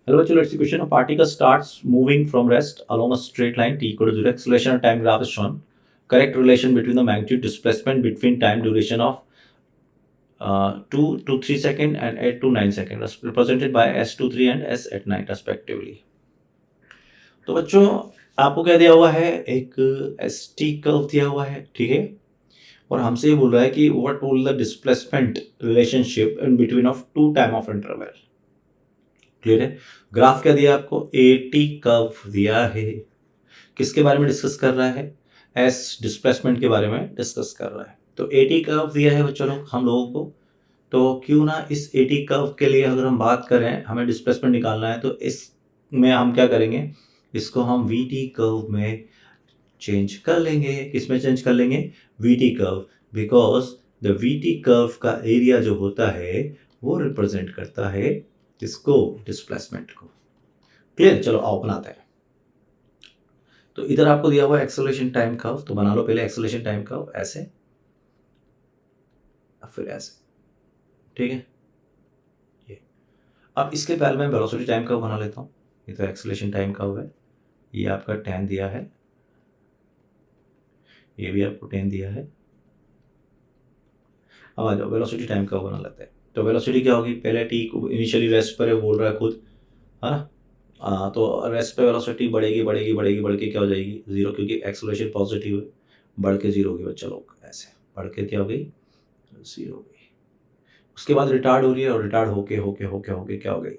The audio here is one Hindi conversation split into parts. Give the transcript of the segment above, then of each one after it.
Hello, bachcho, let's see question. A particle starts moving from rest along a straight line t equal to 0. Acceleration and time graph is shown. Correct relation between the magnitude displacement between time duration of 2 to 3 second and 8 to 9 second represented by S23 and S at 9 respectively. तो बच्चों आपको क्या दिया हुआ है, एक एस टी कर्व दिया हुआ है, ठीक है, और हमसे ये बोल रहा है कि what will the displacement relationship in between of to time of interval. Clear है. ग्राफ क्या दिया आपको, एटी कर्व दिया है. किसके बारे में डिस्कस कर रहा है, एस डिस्प्लेसमेंट के बारे में डिस्कस कर रहा है. तो एटी कर्व दिया है बच्चों लोग हम लोगों को. तो क्यों ना इस एटी कर्व के लिए अगर हम बात करें, हमें डिस्प्लेसमेंट निकालना है, तो इसमें हम क्या करेंगे, इसको हम वी टी कर्व में चेंज कर लेंगे. किसमें चेंज कर लेंगे, we T curve, because the we T curve का एरिया जो होता है वो रिप्रेजेंट करता है इसको, डिस्प्लेसमेंट को. क्लियर. चलो आओ बनाते हैं. तो इधर आपको दिया हुआ है एक्सेलरेशन टाइम कर्व, तो बना लो पहले एक्सेलरेशन टाइम कर्व ऐसे, फिर ऐसे, ठीक है. ये अब इसके पहले मैं वेलोसिटी टाइम कर्व बना लेता हूँ. ये तो एक्सेलरेशन टाइम कर्व है, ये आपका 10 दिया है, ये भी आपको 10 दिया है. अब आ जाओ वेलोसिटी टाइम कर्व बना लेते हैं. तो वेलोसिटी क्या होगी, पहले टी इनिशियली रेस्ट पर है बोल रहा है खुद, है ना. तो रेस्ट पे वेलोसिटी बढ़ेगी बढ़ेगी बढ़ेगी, बढ़ के क्या हो जाएगी, जीरो, क्योंकि एक्सेलरेशन पॉजिटिव है, बढ़ के जीरो होगी बच्चा लोग. ऐसे बढ़ के क्या हो गई, जीरो हो गई. उसके बाद रिटार्ड हो रही है, और रिटार्ड होके होके होके होके क्या हो गई.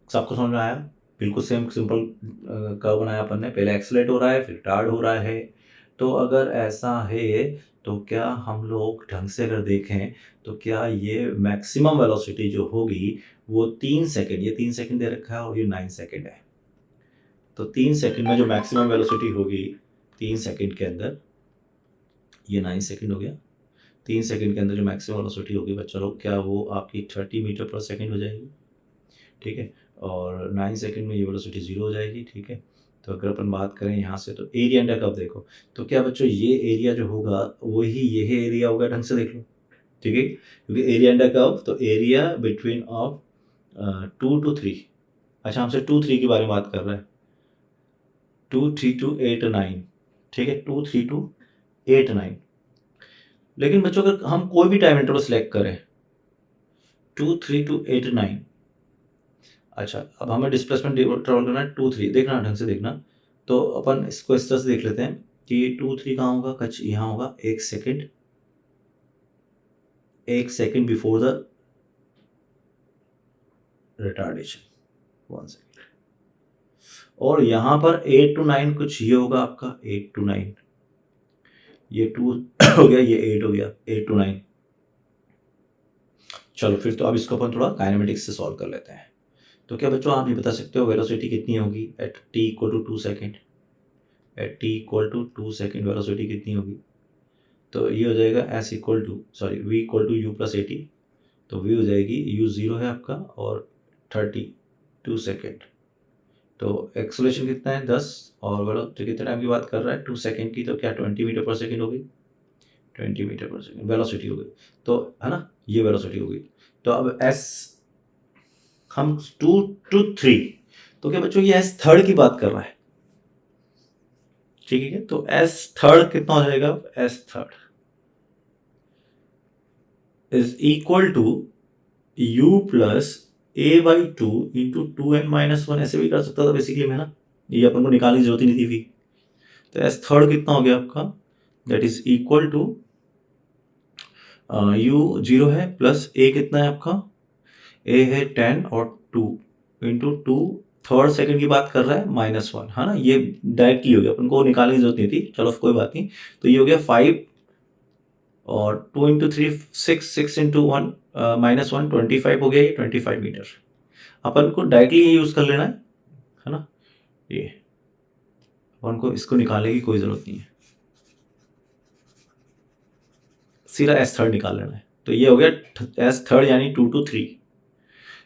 सबको समझ में आया. बिल्कुल सेम सिंपल कर्व बनाया अपन ने. पहले एक्सेलरेट हो रहा है, फिर रिटार्ड हो रहा है. तो अगर ऐसा है तो क्या हम लोग ढंग से अगर देखें तो क्या ये मैक्सिमम वेलोसिटी जो होगी वो 3 सेकेंड, ये 3 सेकेंड दे रखा है और ये 9 सेकेंड है. तो 3 सेकेंड में जो मैक्सिमम वेलोसिटी होगी 3 सेकेंड के अंदर, ये 9 सेकेंड हो गया. 3 सेकेंड के अंदर जो मैक्सिमम वेलोसिटी होगी बच्चा लोग, क्या वो आपकी 30 मीटर पर सेकेंड हो जाएगी, ठीक है. और 9 सेकेंड में ये वेलोसिटी जीरो हो जाएगी, ठीक है. तो अगर अपन बात करें यहाँ से, तो एरिया अंडर कर्व देखो, तो क्या बच्चों ये एरिया जो होगा वही ये एरिया होगा. ढंग से देख लो, ठीक है, क्योंकि एरिया अंडर कर्व, तो एरिया बिटवीन ऑफ 2 to 3. अच्छा, हमसे 2 3 के बारे में बात कर रहा है, 2 3 to 8 9, ठीक है, 2 3 to 8 9. लेकिन बच्चों अगर हम कोई भी टाइम इंटरवल सेलेक्ट करें, 2 3 to 8 9, अच्छा, अब हमें डिस्प्लेसमेंट ट्रेवल करना है 2 3, देखना ढंग से देखना. तो अपन इसको इस तरह से देख लेते हैं कि 2 3 कहाँ होगा, कच यहाँ होगा. 1 second, 1 second before the retardation, 1 second. और यहाँ पर 8 to 9 कुछ ये होगा आपका, 8 to 9, ये 2 हो गया, ये 8 हो गया, 8 to 9. चलो फिर तो अब इसको अपन थोड़ा काइनेमेटिक्स से सॉल्व कर लेते हैं. तो क्या बच्चों आप ये बता सकते हो वेलोसिटी कितनी होगी at T equal to 2 second, at T equal to 2 second velocity कितनी होगी. तो ये हो जाएगा S equal to, sorry, V equal to U plus A T. तो वी हो जाएगी, यू जीरो है आपका, और 32 सेकेंड. तो एक्सेलरेशन कितना है 10, और वेलोसिटी कितने टाइम की बात कर रहा है 2 सेकेंड की, तो क्या 20 मीटर पर सेकेंड होगी, 20 मीटर पर सेकेंड वेलोसिटी हो गई. तो है ना, ये वेलोसिटी हो गई. तो अब एस हम 2 to 3, तो क्या बच्चों ये एस थर्ड की बात कर रहा है, ठीक है. तो एस थर्ड कितना हो जाएगा, S third is equal to U plus A by 2 into 2n-1. ऐसे भी कर सकता था बेसिकली मैं ना, ये अपन को निकालने की जरूरत ही नहीं थी भी. तो एस थर्ड कितना हो गया आपका, that is equal to U zero है प्लस ए कितना है आपका, ए है 10 और 2 इंटू 2 थर्ड सेकेंड की बात कर रहा है -1, है ना. ये डायरेक्टली हो गया, अपन को निकालने की जरूरत नहीं थी. चलो कोई बात नहीं. तो ये हो गया 5, और 2 इंटू 3 6, 6 इंटू 1 -1 25 हो गया, ये 25 मीटर. अपन को डायरेक्टली ये यूज़ कर लेना है ना. ये अपन को इसको निकालने की कोई ज़रूरत नहीं है, सीधा एस थर्ड निकाल लेना है. तो ये हो गया एस थर्ड यानी 2 to 3.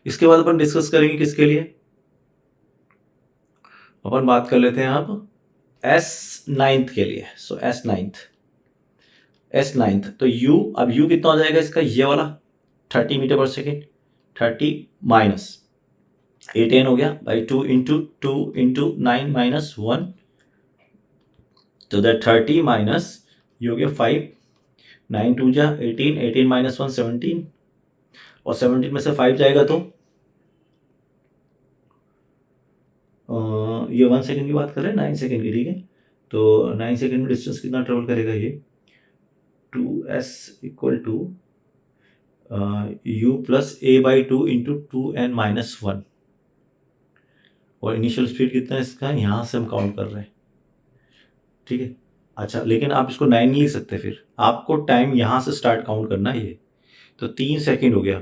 इसके बाद अपन डिस्कस करेंगे किसके लिए, अपन बात कर लेते हैं अब एस नाइन्थ के लिए. सो एस नाइन्थ, तो यू, अब यू कितना हो जाएगा इसका, ये वाला 30 मीटर पर सेकेंड, 30 माइनस 8n हो गया बाई 2 इंटू 9 माइनस 1, तो दैट 30 माइनस ये हो गया 5, 9 2 जा 18, 18 माइनस 1 17, और 17 में से 5 जाएगा तो ये 1 सेकेंड की बात कर रहे हैं, 9 सेकेंड की, ठीक है। तो 9 सेकेंड में डिस्टेंस कितना ट्रेवल करेगा ये, 2s equal to u plus a by 2 into 2n minus 1, और इनिशियल स्पीड कितना है इसका, यहाँ से हम काउंट कर रहे हैं, ठीक है। अच्छा, लेकिन आप इसको 9 नहीं लिख सकते, फिर आपको टाइम यहाँ से स्टार्ट काउंट करना है ये। तो 3 सेकेंड हो गया,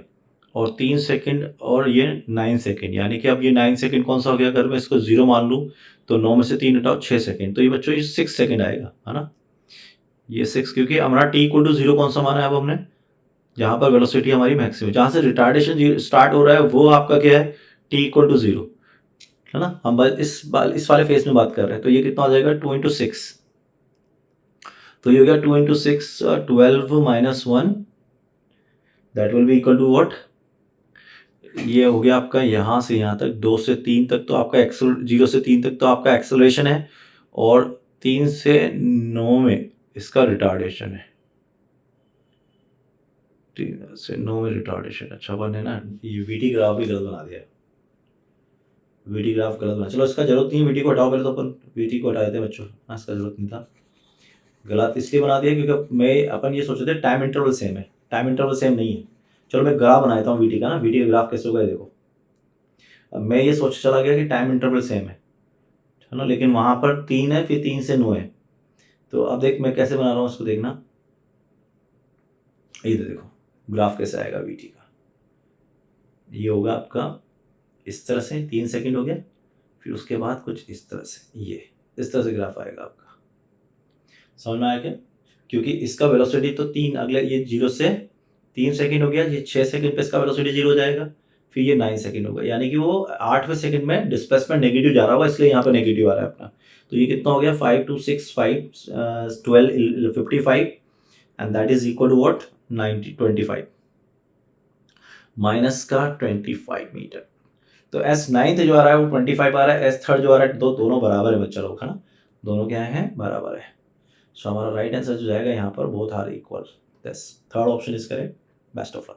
और 3 सेकेंड और ये 9 सेकेंड, यानी कि अब ये 9 सेकेंड कौन सा हो गया, अगर मैं इसको 0 मान लूँ तो 9 में से 3 हटाओ 6 सेकेंड, तो ये बच्चों ये 6 सेकेंड आएगा, है ना। ये 6, क्योंकि हमारा t इक्वल टू 0 कौन सा माना है अब हमने, जहाँ पर वेलोसिटी हमारी मैक्सिमम, जहाँ से रिटार्डेशन स्टार्ट हो रहा है वो आपका क्या है, t इक्वल टू 0, है ना। हम इस वाले फेस में बात कर रहे हैं। तो ये कितना हो जाएगा, 2 इंटू 6, तो ये हो गया 2 into 6 12 minus 1, that will be equal to what, ये हो गया आपका यहाँ से यहाँ तक 2 से 3 तक तो आपका 0 से 3 तक तो आपका एक्सेलरेशन है, और 3 से 9 में इसका रिटार्डेशन है, 3 से 9 में रिटार्डेशन। अच्छा बने ना, ये वीटी ग्राफ भी गलत बना दिया, वीटी ग्राफ गलत बना, चलो इसका जरूरत नहीं है, वीटी को हटाओ पहले, तो अपन वीटी को हटा देते हैं बच्चों, हाँ इसका जरूरत नहीं था। गलत इसलिए बना दिया क्योंकि मैं अपन ये सोच रहे थे टाइम इंटरवल सेम है, टाइम इंटरवल सेम नहीं है। चलो मैं ग्राफ बना देता हूँ वीटी का ना, वीटी का ग्राफ कैसे होगा ये देखो। अब मैं ये सोच चला गया कि टाइम इंटरवल सेम है ना, लेकिन वहाँ पर 3 है, फिर 3 से 9 है। तो अब देख मैं कैसे बना रहा हूँ उसको, देखना, ये देखो ग्राफ कैसे आएगा वीटी का। ये होगा आपका इस तरह से, 3 सेकंड हो गया, फिर उसके बाद कुछ इस तरह से, ये इस तरह से ग्राफ आएगा आपका। समझ में आया क्या? क्योंकि इसका वेलोसिटी तो 3, अगले ये 0 से 3 सेकंड हो गया, ये 6 सेकंड पे इसका वेलोसिटी 0 हो जाएगा, फिर ये 9 सेकंड होगा, यानी कि वो 8वें सेकंड में डिस्प्लेसमेंट नेगेटिव जा रहा होगा, इसलिए यहाँ पे नेगेटिव आ रहा है अपना। तो ये कितना हो गया, 5 2 6 5 12 55, and that is equal to what, 25 minus का 25 मीटर। तो एस 9th जो आ रहा है वो 25 आ रहा है, एस 3rd जो आ रहा है, दोनों बराबर है बच्चा लोग, है ना, दोनों क्या है, बराबर है। सो हमारा राइट आंसर जो जाएगा यहाँ पर, both are equal, this third option is correct. Best of luck.